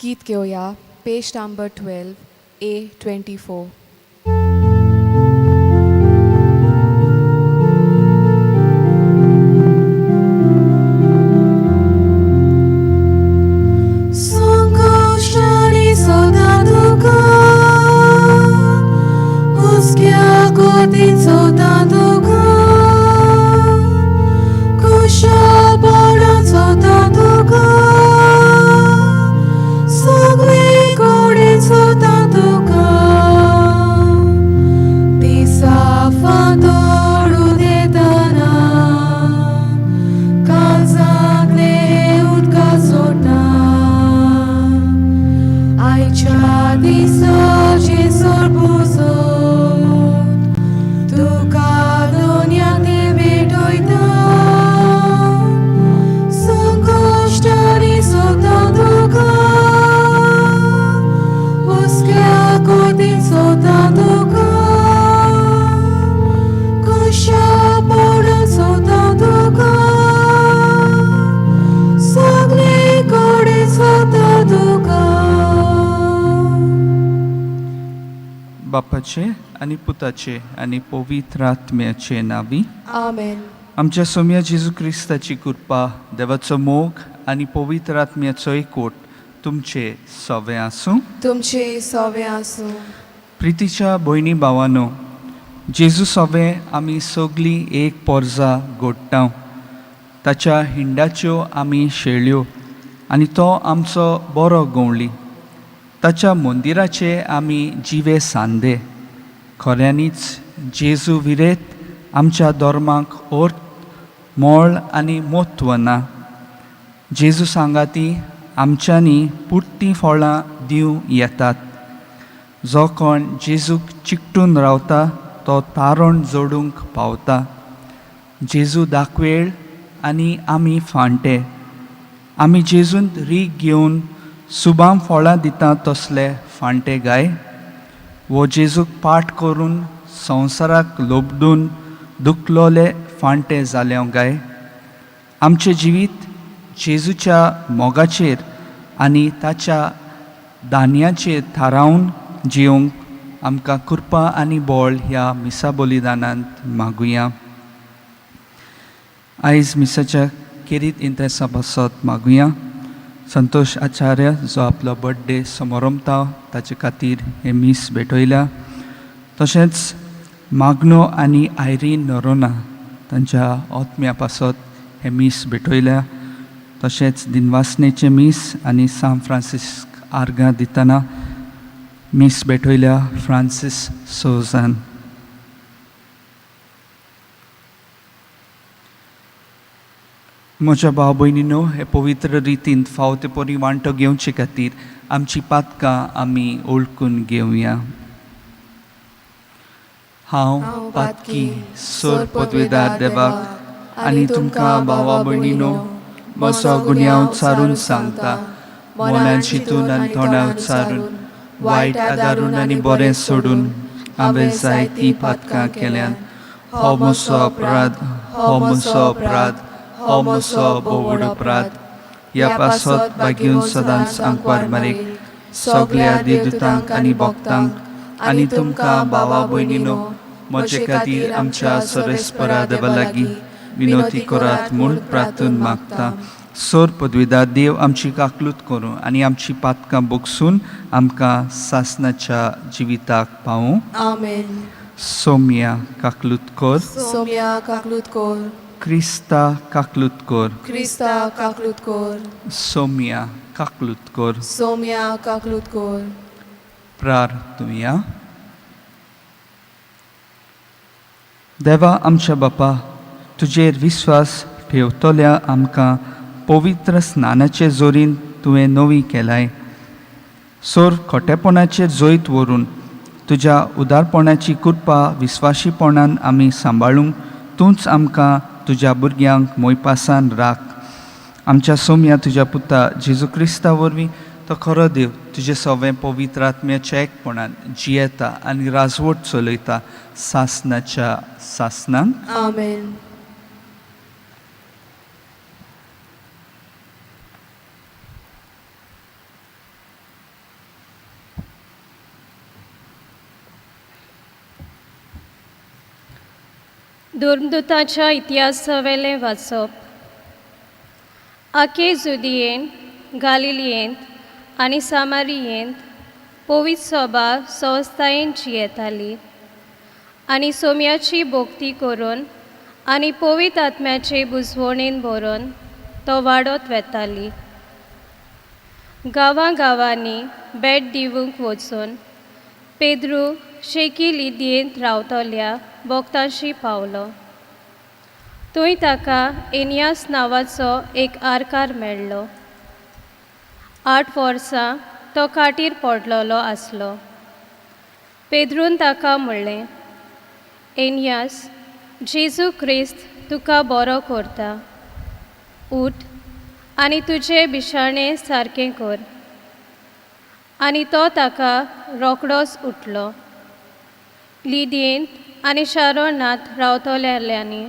गीत घेवया page number 12 A24. संकष्टांनी सदा तुका हुस्क्या गोदीत सदा तुका खुशालपणांत सदा तुका सगळे कडेन सदा तुका दिसा फांतोडून येतना काळजांतले उदका सोडटा आयच्या दिसाचे सरपुसोत तुका दोनयाती भेटयता संकश्टांनी सदा तुका हुस्क्या गोदीत सदा तुका खुशालपणांत सदा तुका सगळे कडेन सदा तुका. बापाचे आणि पुताचे आणि पवित्र आत्म्याचे नावी. Amen. आमच्या सोम्या जेजू क्रिस्ताची कृपा, देवाचो मोग आणि पवित्र आत्म्याचो एकवट तुमचे सवे आसूं. तुमचे सवे आसूं. प्रितीच्या भयणी भावांनो, जेजू सवे आमी सगळीं एक पोरजा घोडटाव. ताच्या हिंडाच्यो आमी शेळयो आनी तो आमचो बरो गवळी. ताच्या मंदिराचे आमी जिवे सांदे. खऱ्यांनीच जेजू विरेत आमच्या धर्माक अर्थ, मोळ आनी म्हत्व ना. जेजू सांगाती आमच्यांनी पुट्टी फळां दिवं येतात. जो कोण जेजूक चिकटून रावता तो तारण जोडूंक पावता. जेजू दाखवेळ आनी आमी फांटे. आमी जेजूंत रीग घेवन सुबाम फळां दिता तसले फांटे गाय. वो जेजूक पाठ करून संवसाराक लोबडून दुखलोले फांटे जाल्या गाय. आमचें जिवीत जेजूच्या मोगाचेर आनी ताच्या दान्याचेर थारावन जिवंक आमकां कृपा आनी बळ ह्या मिसा बलिदानांत मागुया. आयज मिसाच्या केरीत इंत्रेसा बसत मागुया. संतोष आचार्य जो आपलो बर्थडे समारंभता ताचे खातीर हे मीस भेटयल्या. तशेंच माग्नो आनी आयरीन नोरोना तांच्या आत्म्या पासत हे मीस भेटयल्या. तशेंच दिनवासनेचे मीस आनी सान फ्रांसिस्क आर्गां दितना मीस भेटयल्या फ्रांसीस सोजान. म्हज्या भाव भयणीनो, हे पवित्र रितीन फाव ते परी वांटो घेवचे खातीर आमची पातकां आमी ओळखून घेवया. हांव पातकी सोर पदवेदार देवाक आनी तुमकां भावा भयणीनो म्हजो गुन्यांव उच्चारून सांगता. मोलान चिंतून आनी तोंडां उच्चारून वायट आदारून आनी बरें सोडून हांवें जायतीं पातकां केल्यात. हो म्हजो अपराध, हो म्हजो अपराध, हो म्हजो बोवड अपराध. ह्या पासत बागेवन सदांच आंकवार मारेक सगळ्या देवदूतांक आनी भक्तांक आनी तुमकां भावा भयणीनो म्हजे खातीर आमच्या सरेस्परा देवा लागीं विनोती करात म्हूण प्रार्थून मागता. सोर पदवेदार देव आमची काकलूत करूं आनी आमची पातकां बोगसून आमकां सासणाच्या जिविताक पावूं. Amen. सोम्या काकलूत कर. सोम्या काकलूत कोर. क्रिस्ता काकलूत कर. क्रिस्ता काकलूत कोर. सोम्या काकलूत कर. सोम्या काकलूत कोर. प्रार्थुया. देवा आमच्या बापा, तुजेर विस्वास ठेवतल्या आमकां पवित्र स्नानाचे जोरीन तुवें नवी केलाय. सोर खोटेपणाचेर जोयत व्हरून तुज्या उदारपणाची कृपा विस्वाशीपणान आमी सांबाळूंक तूंच आमकां तुज्या भुरग्यांक मोयपासान राख. आमच्या सोम्या तुज्या पुता जेजू क्रिस्ता वरवीं तो खरो देव तुजे सवें पवित्र आत्म्याच्या एकपणान जियेता आनी राजवट चलयता सासणाच्या सासणांक. Amen. दुर्मदूताच्या इतिहासावेलें वाचप. आखे जुदियेंत, गालिलियेंत आनी सामारियेंत पवित्र सभा संस्थायेन जियेताली आनी सोम्याची भोक्ती करून आनी पवित्र आत्म्याचे बुजवणेन भरून तो वाडत वेताली. गांवांनी भेट दिवंक वचून पेद्रू शेकी लिदयेंत रावतल्या भोक्तांशी पावलो. थंय ताका एनियास नांवाचो एक आरकार मेळ्ळो. 8 वर्सां तो खाटीर पडलोलो आसलो. पेद्रून ताका म्हणलें, एनियास, जेजू क्रिस्त तुका बरो करता. उठ आनी तुजें बिशाणें सारकें कर. आनी तो ताका रोखडोच उठलो. लिदयेंत आनी शारोनांत रावतल्यांनी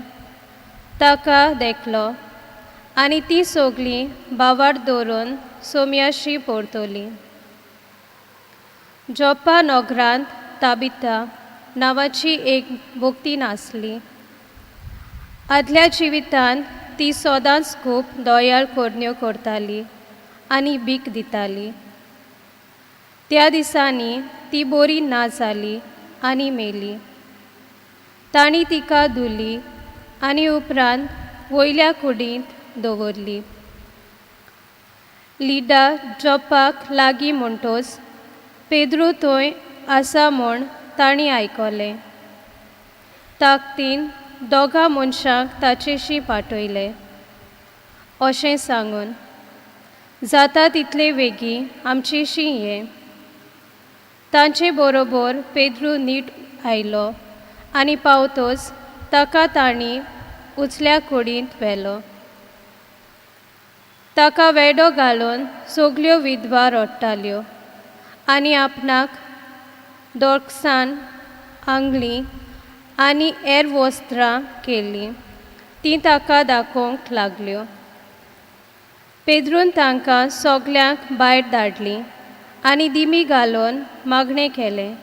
ताका देखलो आनी ती सोगलीं बावार्द दवरून सोम्याशी परतली. जोप्पा नोगरांत ताबिता नांवाची एक भोक्तीन आसली. आदल्या जिवितांत ती सदांच खूब दयाळ कोडण्यो करताली आनी भीक दिताली. त्या दिसांनी ती बरी ना जाली आनी मेली. तांणी तिका धुली आनी उपरांत वयल्या कुडींत दवरली. लिडा जोप्पाक लागीं म्हणटोच पेद्रू थंय आसा म्हूण तांणी आयकलें. ताकतीन दोगां मनशांक ताचेशी पाठयले, अशें सांगून, जाता तितले बेगीन आमचेशी ये. तांचे बरोबर पेद्रू नीट आयलो आनी पावतोच ताका तांणी उचल्या कुडींत व्हेलो. ताका वेडो घालून सगल्यो विधवा रडटाल्यो आनी आपणाक दोळसाण, आंगली आनी हेर वस्त्रां केल्लीं ती ताका दाखोवंक लागल्यो. पेद्रून तांकां सोगल्यांक भायर धाडलीं आनी दिमी घालून मागणें केलें.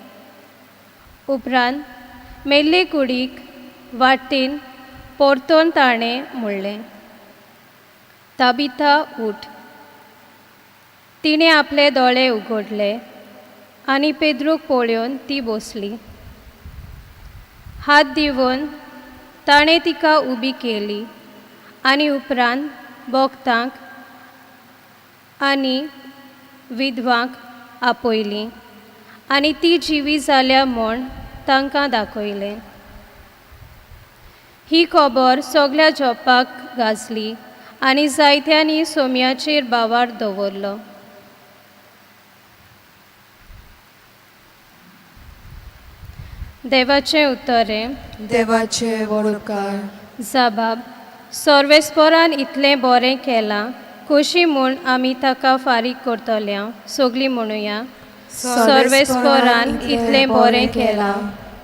उपरांत मेल्ले कुडीक वाटेन परतोवन ताणें म्हणलें, ताबिता, उठ. तिणें आपले दोळे उगडले आनी पेद्रूक पळोवन ती बसली. हात दिवन ताणें तिका उबी केली आनी उपरांत भोक्तांक आनी विधवांक आपयलीं आनी ती जिवी जाल्या म्हूण तांकां दाखयलें. ही खबर सगल्या जोप्पाक गाजली आनी जायत्यांनी सोम्याचेर बावार्द दवरलो. देवाचें उतरें. देवाचे वडोवकार. जबाब. सर्वेस्परान इतलें बरें केलां, कशी म्हूण आमी ताका फारीक करतल्या सगलीं म्हणुया. सर्वेस्परान इतलें बरें केलां,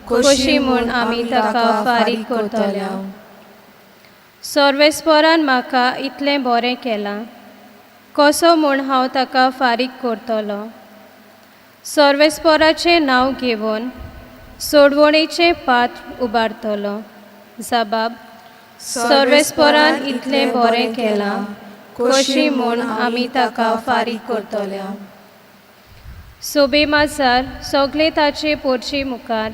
कशी म्हूण आमी ताका फारीक करतल्या. सर्वेस्परान म्हाका इतलें बरें केलां, कसो म्हूण हांव ताका फारीक करतलो. सर्वेस्पराचें नांव घेवन सोडवणेचें पात्र उबारतलो. जबाब. सर्वेस्परान इतलें बरें केलां, कशी म्हूण आमी ताका फारीक करतल्या. सोबेमाजार सगळे ताचे पोरचे मुखार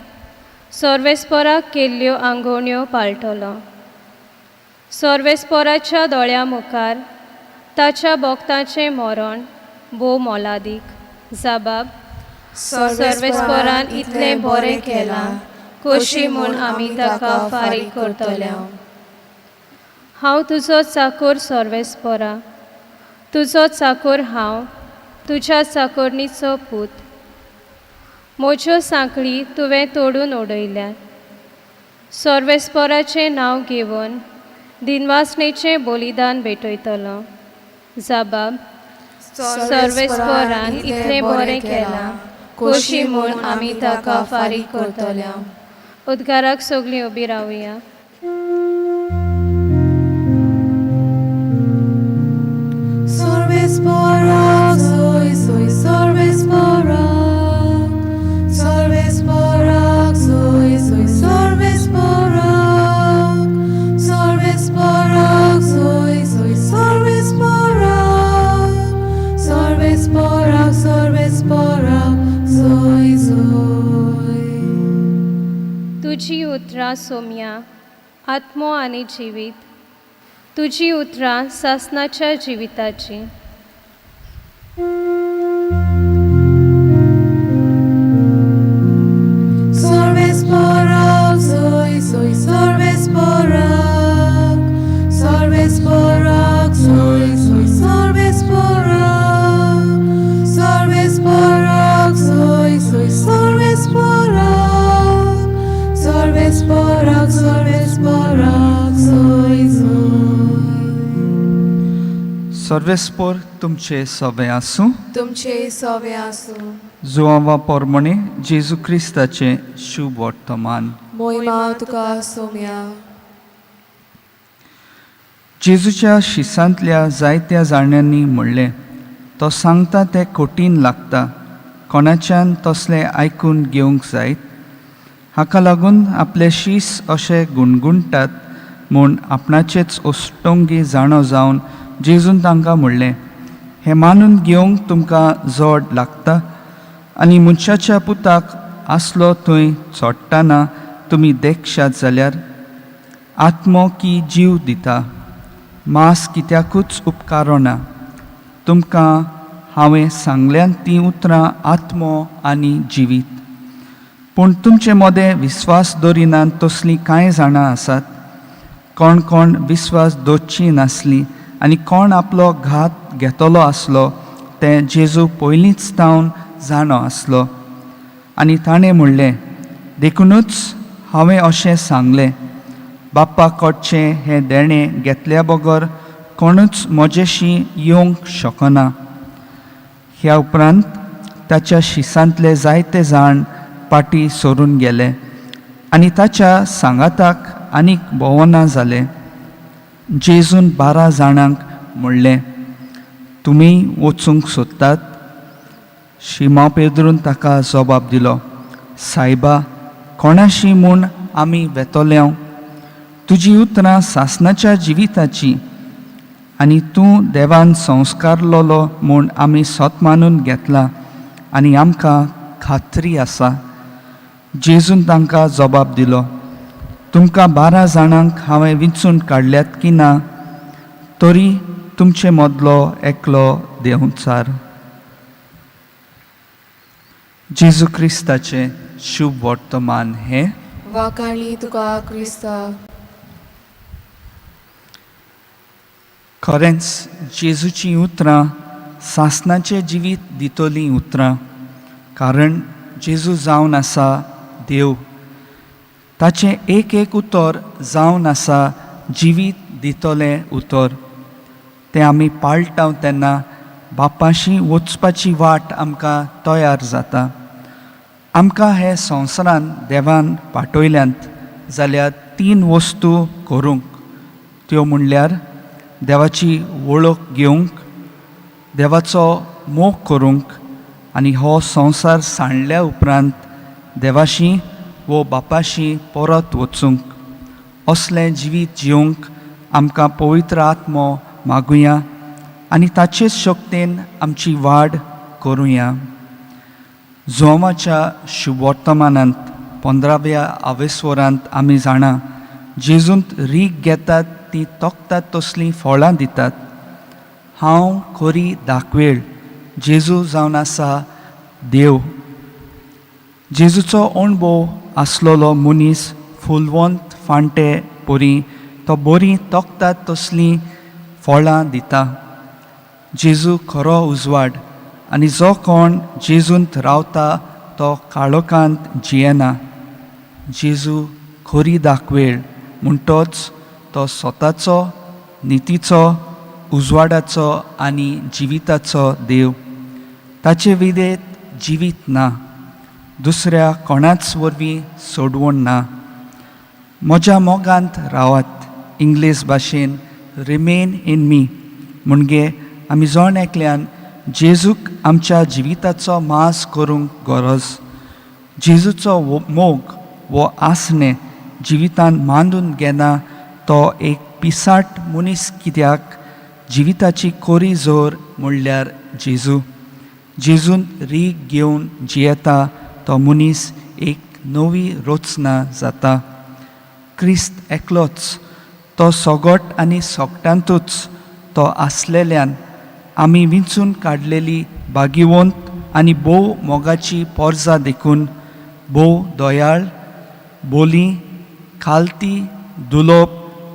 सर्वेस्पराक केल्ल्यो आंगवण्यो पाळटलो. सर्वेस्पराच्या दोळ्या मुखार ताच्या भोक्ताचें मरण भोव मोलादीक. जबाब. सर्वेस्परान इतलें बरें केलां, कशी म्हूण आमी ताका फारीक करतल्या. हांव तुजो चाकर सर्वेस्परा, तुजो चाकर हांव, तुज्या चाकरणीचो पूत. म्हज्यो सांखळी तुवें तोडून उडयल्यात. सर्वेस्पराचें नांव घेवन दिनवासणेचें बलिदान भेटयतलो. जबाब. सर्वेस्परान इतलें बरें केलां, कशी म्हूण आमी ताका फारीक करतल्या. उद्गाराक सगलीं उबी रावया. सर्वेस्पराक, soy, soy, सर्वेस्पराक. सर्वेस्पराक, soy, soy, सर्वेस्पराक. तुजी उतरां सोम्या आत्मो आनी जिवीत, तुजी उतरां सासणाच्या जिविताची. Sorbes porak, soy, soy, sorbes porak. Sorbes porak, soy, soy, sorbes porak. Sorbes porak, soy, soy, sorbes porak. Sorbes porak, sorbes porak, soy, soy. सर्वेस्पोर तुमचे सवे आसूं. तुमचे सवे आसूं. जुवावा पोरमणे जेजू क्रिस्ताचे शुभ वर्तमान. मोहिमा तुका सोम्या. जेजूच्या शिसांतल्या जायत्या जाण्यांनी म्हणलें, तो सांगता तें कठीण लागता, कोणाच्यान तसलें आयकून घेवंक जायत. हाका लागून आपले शीस अशे गुणगुणटात म्हूण आपणाचेच ओस्टोंगी जाणो जावन जेजून तांकां म्हणलें, हें मानून घेवंक तुमकां जड लागता आनी मनशाच्या पुताक आसलो थंय चोडटाना तुमी देखशात जाल्यार. आत्मो की जीव दिता, मास कित्याकूच उपकारो ना. तुमकां हांवें सांगल्यान तीं उतरां आत्मो आनी जिवीत. पूण तुमचे मोदें विस्वास दवरिनात तसलीं कांय जाणां आसात. कोण कोण विस्वास दवरची नासलीं आनी कोण आपलो घात घेतलो आसलो तें जेजू पयलींच तावन जाणो आसलो. आनी ताणें म्हणलें, देखूनच हांवें अशें सांगलें, बाप्पा कडचें हें देणें घेतल्या बगर कोणूच म्हजेशी येवंक शकना. ह्या उपरांत ताच्या शिसांतले जायते जाण पाटी सोरून गेले आनी ताच्या सांगाताक आनीक भोवना जालें. जेजून 12 जाणांक म्हणलें, तुमी वचूंक सोदतात? शिमा पेद्रून ताका जबाब दिलो, सायबा, कोणाशी म्हूण आमी वेतोल्यांव? तुजी उतरां सासणाच्या जिविताची आनी तूं देवान संस्कारलोलो म्हूण आमी सोत मानून घेतला आनी आमकां खात्री आसा. जेजून तांकां जबाब दिलो, तुमकां 12 जाणांक हांवें विंचून काडल्यात की ना? तरी तुमचे मदलो एकलो देंवचार. जेजू क्रिस्ताचे शुभ वर्तमान हें. वाकाणी तुका क्रिस्ता. खरेंच जेजूची उतरां सासणाचें जिवीत दितोलीं उतरां, कारण जेजू जावन आसा देव. ताचें एक एक उतर जावन आसा जिवीत दितोलें उतर. तें आमी पाळटाव तेन्ना बापाशी वचपाची वाट आमकां तयार जाता. आमकां हे संवसारांत देवान पाठयल्यांत जाल्यार 3 वस्तू करूंक. त्यो म्हणल्यार देवाची वळख घेवंक, देवाचो मोग करूंक आनी हो संवसार सांडल्या उपरांत देवाशी वो बापाशी परत वचूंक. असलें जिवीत जिवंक आमकां पवित्र आत्मो मागुया आनी ताचेच शक्तीन आमची वाड करुया. जोमाच्या शुभ वर्तमानांत 15व्या आवेस्वरांत आमी जाणा जेजूंत रीग घेतात ती तोखतात तसलीं फळां दितात. हांव खरी दाखवेळ, जेजू जावन आसा देव. जेजूचो अणभव आसलोलो मनीस फुलवंत फांटे परी तो बरी तोखतात तसलीं फळां दिता. जेजू खरो उजवाड आनी जो कोण जेजूंत रावता तो काळोखांत जियेना. जेजू खरी दाखवेळ म्हणटोच तो स्वताचो, नितीचो, उजवाडाचो आनी जिविताचो देव. ताचे विदेत जिवीत ना, दुसऱ्या कोणाच वरवीं सोडवण ना. म्हज्या मोगांत रावात, इंग्लीश भाशेन रिमेन इन मी म्हणजे आमी जण एकल्यान जेजूक आमच्या जिविताचो मास करूंक गरज. जेजूचो मोग वो आसने जिवितान मांडून घेना तो एक पिसाट मनीस. कित्याक जिविताची कोरी जोर म्हणल्यार जेजू. जेजून रीग घेवन जियेता तो मनीस एक नवी रोचना जाता. क्रिस्त एकलोच तो सोगोट आनी सोगट्यांतूच तो आसलेल्यान आमी विंचून काडलेली बागिवंत आनी भोव मोगाची पोरजां देखून भोव दोयाळ, बोली, खालती, दुलोप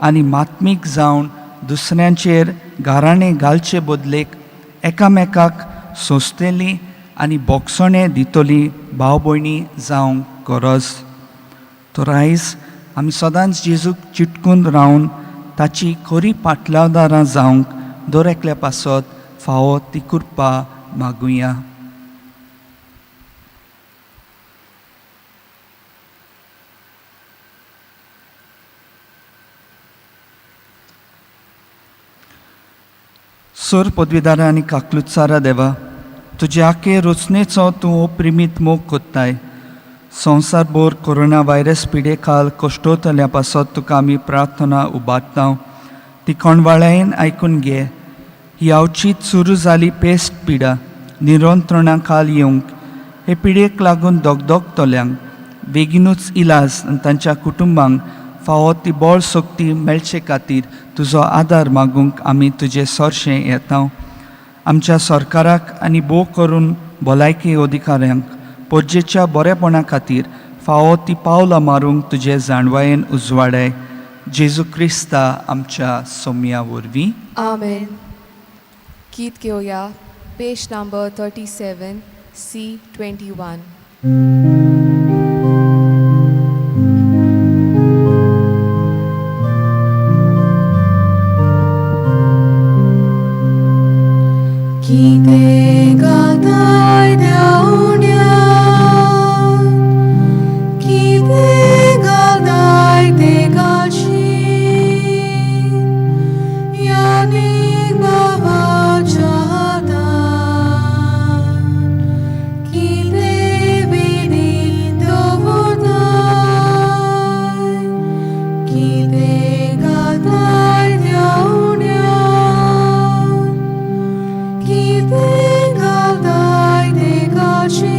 आनी मात्मीक जावन दुसऱ्यांचेर गाराणें घालचे बदलेक एकामेकाक सोंसतेली आनी बोगसणे दितोली भाव भयणी जावंक गरज. तर आयज आमी सदांच जेजूक चिटकून रावन ताची खरी पाटलावदारां जावंक दर एकल्या पासत फावो ती कृपा मागुया. सर पदवीदारा आनी काकलुतसारा देवा, तुजे आखे रचनेचो तूं अप्रिमीत मोग कोत्ताय. संवसारभर कोरोना व्हायरस पिडे खाल कश्टोतल्या पासत तुका आमी प्रार्थना उबारता. ती कोणवाळायेन आयकून घे. ही अवचीत सुरू जाली पेस्ट पिडा निरंत्रणा खाल येवंक हे पिडेक लागून दोगदोगतल्यांक बेगीनूच इलाज आनी तांच्या कुटुंबांक फावो ती बळ सोक्ती मेळचे खातीर तुजो आदार मागूंक आमी तुजें सरशें येता. आमच्या सरकाराक आनी भोव करून भलायकी अधिकाऱ्यांक पोरजेच्या बरेपणा खातीर फावो ती पावलां मारूंक तुजे जाणवायेन उजवाडाय. जेजू क्रिस्ता आमच्या सोम्या वरवीं. Amen. गीत घेवया. Page number 37 C21. कितें घालताय देवण्याक, कितें घालताय तें घालशीत यानीक बाबाच्या हातान. कितें बेडीत दवरताय, कितें घालताय देवण्याक, कितें घालताय तें घालशीत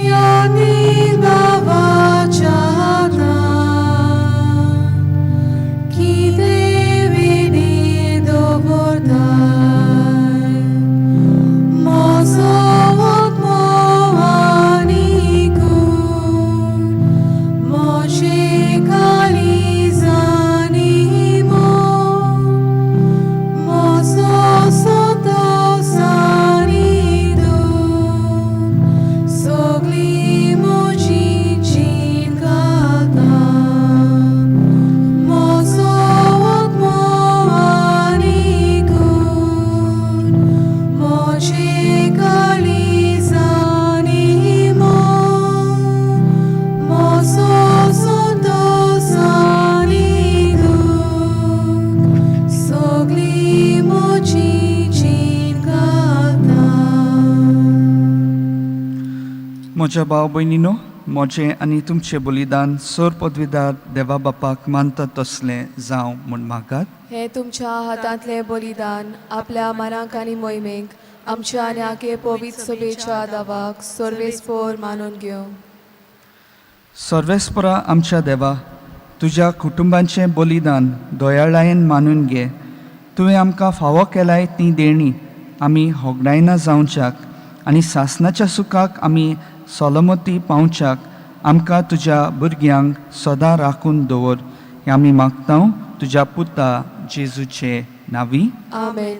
यानीक बाबाच्या हातान. कितें बेडीत दवरताय. म्हजो आत्मो आनी खून म्हजे काळीजांनी मोग म्हजो संतोश आनी दूख सगळी म्हजी जीण घालता. म्हजो आत्मो आनी खून म्हजे काळीजांनी मोग म्हजो संतोष आनी दूख सगळी म्हजी जीण घालता. म्हज्या भाव भयणीनो, म्हजें आनी तुमचें बलिदान सर पदवीदार देवा बापाक मानता तसलें जावं म्हूण मागात. हे तुमच्या हातांतले बलिदान आपल्या मनाक आनी मोहिमेक आमच्या आनी आखे पवित्र सभेच्या दावाक सर्वेस्पोर मानून घेवं. सर्वेस्परा आमच्या देवा, तुज्या कुटुंबाचें बलिदान दोयाळायेन मानून घे. तुवें आमकां फावो केलाय ती देणी आमी होगडायना जावच्याक आनी सासणाच्या सुखाक आमी सोलमती पावच्याक आमकां तुज्या भुरग्यांक सदां राखून दवर. हें आमी मागता तुज्या पुता जेजूचे नांवी. आमेन.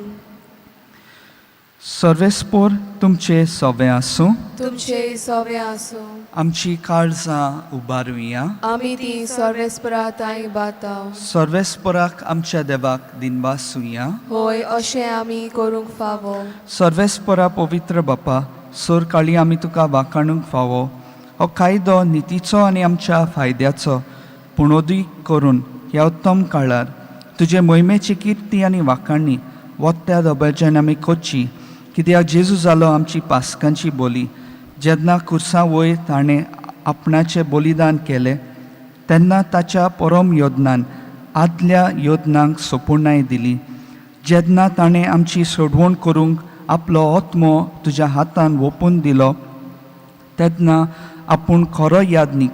सर्वेस्पोर तुमचे सोवे आसूं. तुमचे सोवे आसूं. आमची काळजां उबारुया. आमी ती सर्वेस्पराताय बाताव. सर्वेस्पराक आमच्या देवाक दिनवासुया. होय, अशें आमी करूंक फावो. सर्वेस्परा पवित्र बापा, सर काळी आमी तुका वाखाणूंक फावो. हो कायदो नितीचो आनी आमच्या फायद्याचो पुणोदीक करून ह्या उत्तम काळार तुजे मोहिमेची किर्ती आनी वाखाणणी वत्त्या दोबेळच्यान आमी कोची. कित्याक जेजू जालो आमची पासकांची बोली. जेन्ना कुर्सा वयर ताणें आपणाचें बलिदान केलें तेन्ना ताच्या परम योजनान आदल्या योजनांक सोपुर्णाय दिली. जेन्ना ताणें आमची सोडवण करूंक आपलो आत्मो तुज्या हातान ओपून दिलो तेन्ना आपूण खरो यादनीक,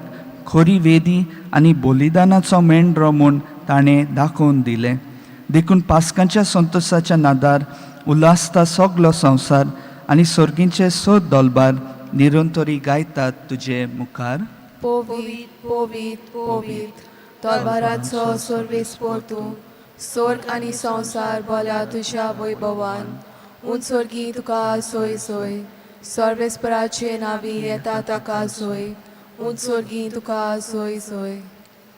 खरी वेदी आनी बलिदानाचो मेंढरो म्हूण ताणें दाखोवन दिलें. देखून पास्कांच्या संतोशाच्या नादार उल्हासता सगलो संवसार आनी सर्गींचे सोद दोलबार निरंतरी गायतात तुजे मुखार. पोवीत पोवीत पोवीत तलवाराचो सर्वेस्पोर तूं, स्वर्ग आनी संवसार बोला तुज्या वैभवान. उंचोर्गी तुका सोय सोय, सर्वेस्पराचे नावी येता ताका सोय. उंचोर्गी तुका सोय सोय.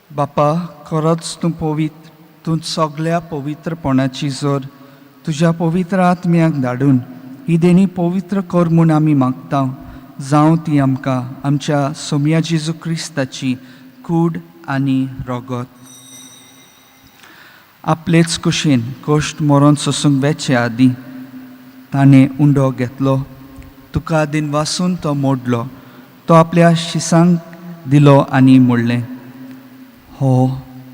बापा, खरोच तूं पवित्र, तूं सगळ्या पवित्रपणाची जोर तुज्या पवित्र आत्म्याक धाडून ही देणी पवित्र कर म्हूण आमी मागता. जावं ती आमकां आमच्या सोम्या जेजू क्रिस्ताची कूड आनी रगत. आपलेच कुशीन कोश्ट मरोन सोसूंक वेचे आदीं ताणें उंडो घेतलो. तुका दिनवासून तो मोडलो. तो आपल्या शिसांक दिलो आनी म्हणलें, हो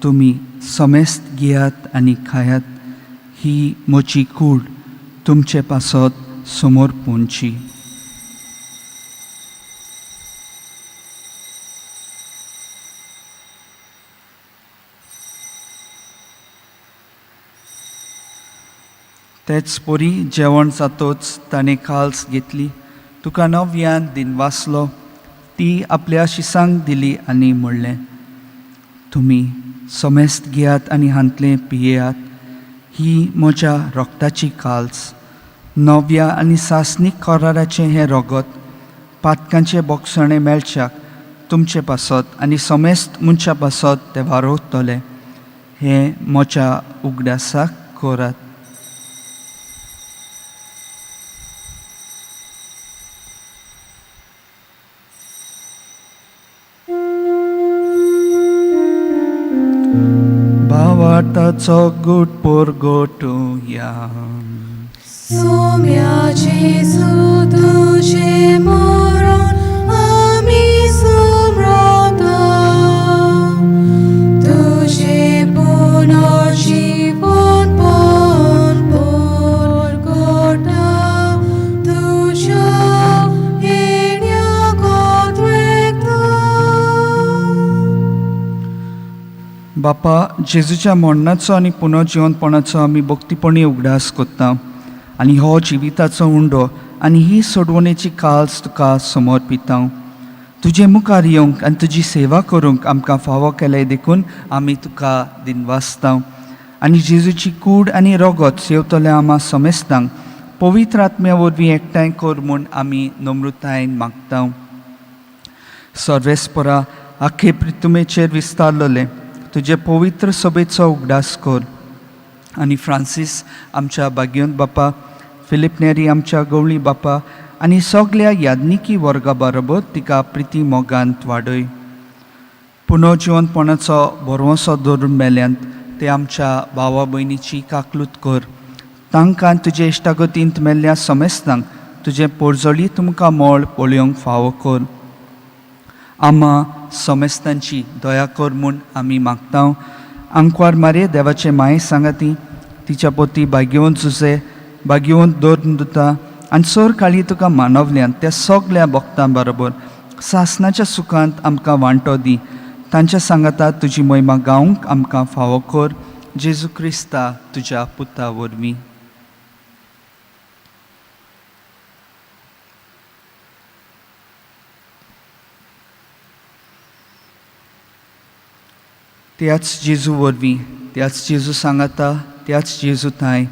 तुमी समेस्त घेयात आनी खायात. ही म्हजी कूड तुमचे पासत समोर पोंची. तेच पोरी जेवण जातोच ताणें काल्स घेतली. तुका नव्यान दिनवासलो. ती आपल्या शिसांक दिली आनी म्हणलें, तुमी समेस्त घेयात आनी हांतलें पियेयात. ही म्हज्या रोगताची काल्स, नव्या आनी सासनीक कराराचें हें रगत पातकांचे बोगसणे मेळच्याक तुमचे पासत आनी समेस्त मनशा पासत ते वारोवतले. हें म्हज्या उगडासाक करात. भावार्थाचो गोट पोर गोटुया. सोम्या जेजू तुझे मरण आमी सुमरता, तुझे पुनर्जीवन पण परगटा, तुझ्या येण्यागत वेगता. बापा, जेजूच्या मरणाचो आनी पुनर्जीवनपणाचो आमी भक्तीपणी उगडास कोत्ता आनी हो जिविताचो उंडो आनी ही सोडवणेची काल्स तुका समर्पिता. तुजे मुखार येवंक आनी तुजी सेवा करूंक आमकां फावो केले देखून आमी तुका दिनवासता. आनी जेजूची कूड आनी रगत सेवतले आम्हा समेस्तांक पवित्र आत्म्या वरवीं एकठांय कर म्हूण आमी नम्रतायेन मागता. सर्वेस्परा आख्खे पृथ्वीचेर विस्तारलेले तुजे पवित्र सभेचो उगडास कर. आनी फ्रांसीस आमच्या भाग्यवंत बापा, फिलिप नेरी आमच्या गवळी बापा आनी सगळ्या यादनिकी वर्गा बरोबर तिका प्रिती मोगांत वाडय. पुनर्जीवनपणाचो बरवंसो दवरून मेल्यांत ते आमच्या भावा भयणीची काकलूत कर. तांकां तुजे इश्टागतींत मेल्ल्या समेस्तांक तुजे पोरजोळी तुमकां मोळ पळोवंक फावो कर. आम्हा समेस्तांची दया कर म्हूण आमी मागता. आंकवार मारे देवाचे माये सांगाती, तिच्या पोती भाग्यवंत जुजे, भाग्यवंत दोरदुता आनी सोर काळी तुका मानवल्यान त्या सगळ्या भक्तां बरोबर सासणाच्या सुखांत आमकां वांटो दी. तांच्या सांगाता तुजी महिमा गावंक आमकां फावो कर. जेजू क्रिस्ता तुज्या पुता वरवीं. त्याच जेजू वरवीं, त्याच जेजू सांगाता, त्याच जेजू थाय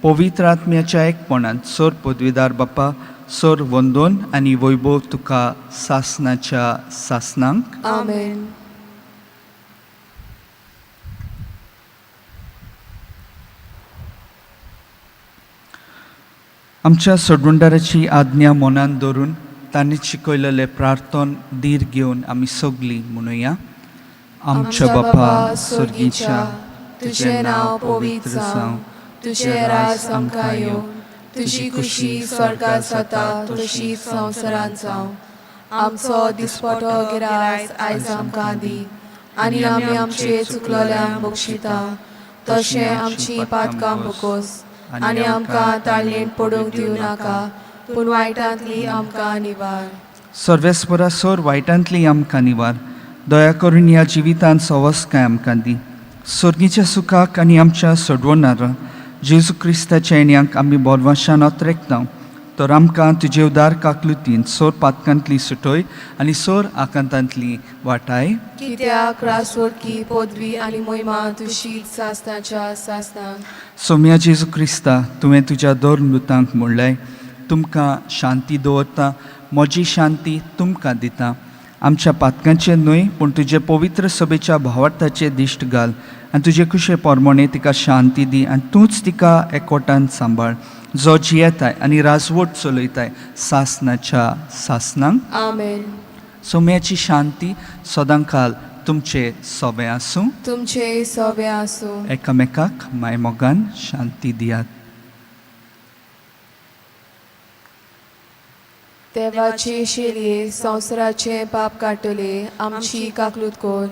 पवित्र आत्म्याच्या एकपणांत सोर पदवीदार बापा, सोर वंदोन आनी वैभव तुका सासणाच्या सासनांक. आमेन. आमच्या सोडवंडाराची आज्ञा मनान दवरून तांणी शिकयलेले प्रार्थन धीर घेवन आमी सगळीं म्हणुया. आमच्या बापा स्वर्गीच्या, तुझे नाव पवित्र जावं, तुझे राज आमकां येवं, तुजी खुशी स्वर्गात जाता तशीच संवसारांत जावं. आमचो दिसपटो गिरायस आयज आमकां दी आनी आमी आमचे चुकलोल्यांक बक्षिता तशें आमची पातकां बकोस आनी आमकां ताळयेंत पडूंक दिवं नाका, पूण वायटांतली आमकां निवार. सर्वेस्परा सोर वायटांतली आमकां निवार दया करून ह्या जिवितांत सवस काय आमकां दी सर्गीच्या सुखाक आनी आमच्या सोडवणारा जेजू क्रिस्ताच्या येण्याक आमी बोरवाशान रेखताव तर आमकां तुजे उदार काकलुतीन सोर पातकांतली सुटोय आनी सोर आकांतांतली वाटाय कित्याक रासोडकी पदवी आनी मोहिमा तुशीच सासनाच्या सासनाक सोम्या जेजू क्रिस्ता तुवें तुज्या दोन मृतांक म्हणलें तुमकां शांती दवरता म्हजी शांती तुमकां दिता आमच्या पातकांचे न्हय पूण तुजे पवित्र सभेच्या भावार्थाचे दिश्ट घाल आनी तुजे कुशे पोरमोणे तिका शांती दी आनी तूंच तिका एकवटान सांबाळ जो जियेताय आनी राजवट चलयताय सासनाच्या सासनांक आमेन. सोम्याची शांती सदांकाल तुमचे सोबे आसूं तुमचे सोबे आसूं. एकामेकाक मायमोगान शांती दियात. देवाचे शेलये संवसाराचे पाप काटले आमची काकलूत कोर.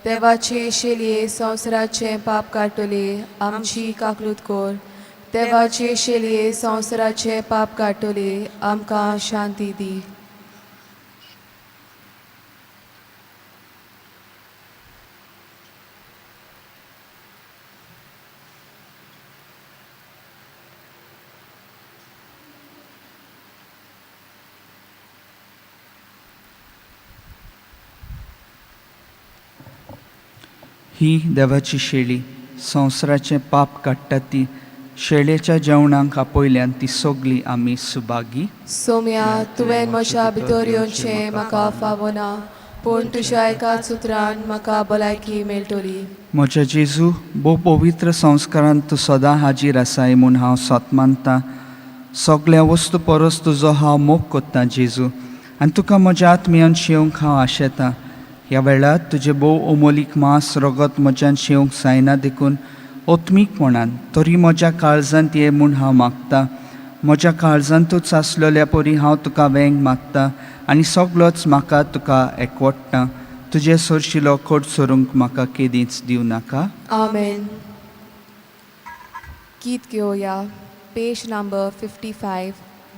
देवाचे शेलये संवसाराचे पाप काटले आमची काकलूत कोर. देवाचे शेलये संवसाराचे पाप काटले आमकां शांती दी. ही देवाची शेळी संवसाराचें पाप काडटा ती शेळयेच्या जेवणाक आपयल्यान ती सोगली आमी सुभागी. सोम्या तुवें म्हज्या भितर येवचें म्हाका फावना पूण तुज्या एकाच उतरान म्हाका भलायकी मेळटली. म्हज्या जेजू भोव पवित्र संस्कारांत तूं सदां हाजीर आसाय म्हूण हांव सोत मानतां. सगळ्या वस्तू परस तुजो हांव मोग कोत्तां जेजू आनी तुका म्हज्या आत्म्यान शेवंक हांव आशेतां. ह्या वेळार तुजे भोव अमोलीक मांस रगत म्हज्यान शेवंक जायना देखून ओत्मीकपणान तरी म्हज्या काळजांत ये म्हूण हांव मागतां. म्हज्या काळजांतूच आसलेल्या परी हांव तुका वेंग मागतां आनी सगळोच म्हाका तुका एकवटटा. तुजे सरशिलो खोट सोरूंक म्हाका केदींच दिवं नाका. आमेन. गीत घेवया पेज नंबर 55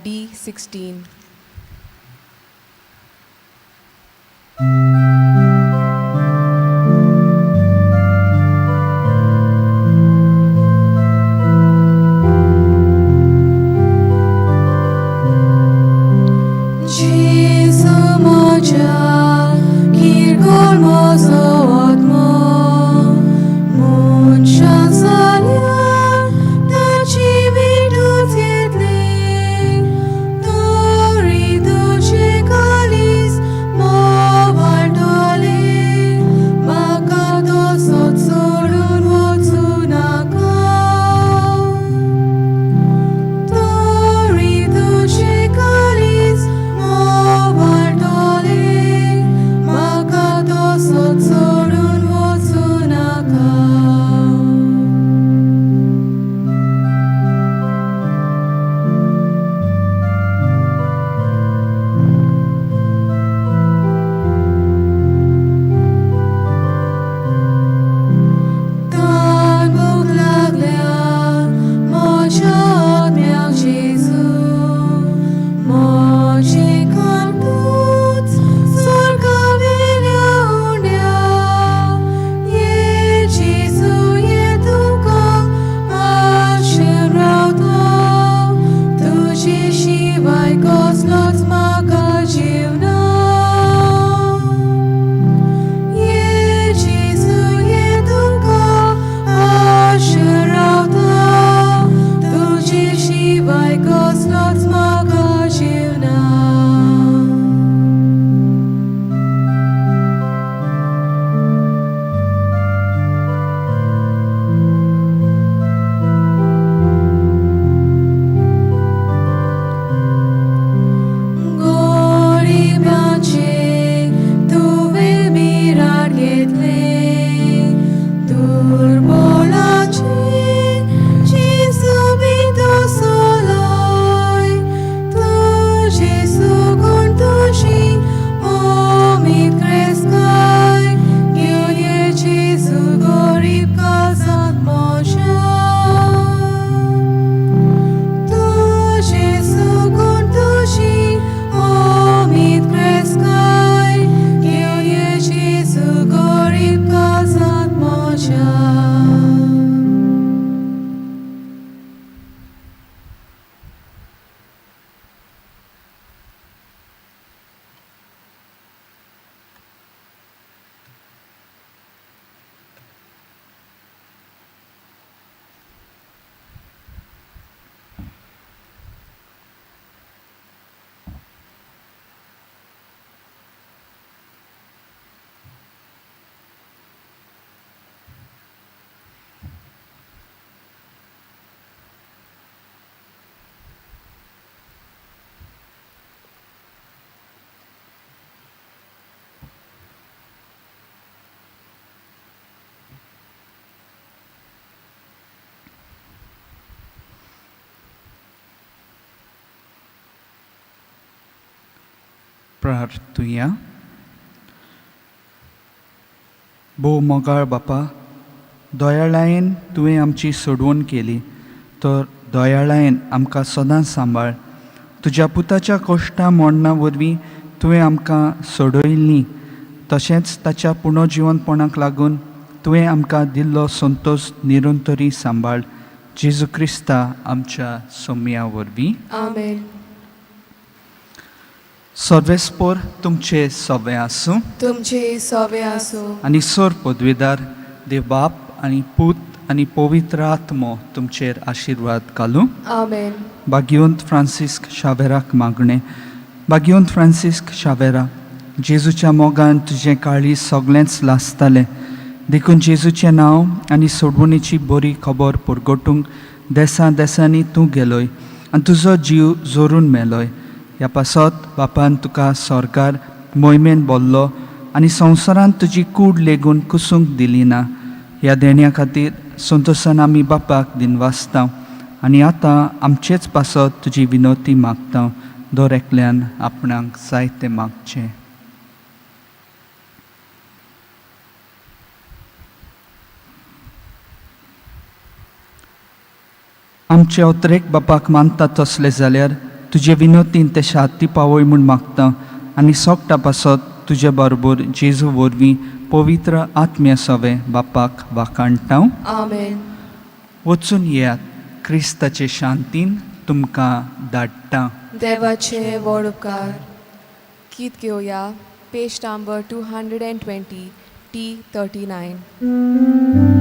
D16. So प्रार्थुया. भोव मोगाळ बापा, दोयाळायेन तुवें आमची सोडवण केली, तर दोयाळायेन आमकां सदांच सांबाळ. तुज्या पुताच्या कश्टां मोडना वरवीं तुवें आमकां सोडयल्लीं, तशेंच ताच्या पुनर्जिवनपणाक लागून तुवें आमकां दिल्लो संतोश निरंतरी सांबाळ. जेजू क्रिस्ता आमच्या सोम्या वरवीं. आमेन. सर्वेस्पोर तुमचे सवे आसूं तुमचे सवे आसूं आनी सर पदवीदार देव बाप आनी पूत आनी पवित्र आत्मो तुमचेर आशिर्वाद घालूं. आमेन. भाग्यवंत फ्रांसिस्क शावेराक मागणें. भाग्यवंत फ्रांसिस्क शावेरा, जेजूच्या मोगान तुजें काळीज सगळेंच लासतालें, देखून जेजूचें नांव आनी सोडवणेची बरी खबर परगटूंक देसां देसांनी तूं गेलोय आनी तुजो जीव जोरून मेलोय. ह्या पासत बापान तुका सरकार मोहिमेन बोल्लो आनी संवसारांत तुजी कूड लेगून कुसूंक दिली ना. ह्या देण्या खातीर संतोशान आमी बापाक दिनवासता आनी आतां आमचेच पासत तुजी विनोती मागता. दर एकल्यान आपणाक जाय तें मागचें. आमचे अवतरेक बापाक मानता तसले जाल्यार तुजे विनोतीन ते शाती पावय म्हूण मागता आनी सोगटा पासत तुजे बरोबर जेजू वरवीं पवित्र आत्म्य सवे बापाक वाखाणटा. आमेन. वचून येयात, क्रिस्ताचे शांतीन तुमकां धाडटा. देवाचे व्हड उपकार. गीत घेवया. Page number 220 T39.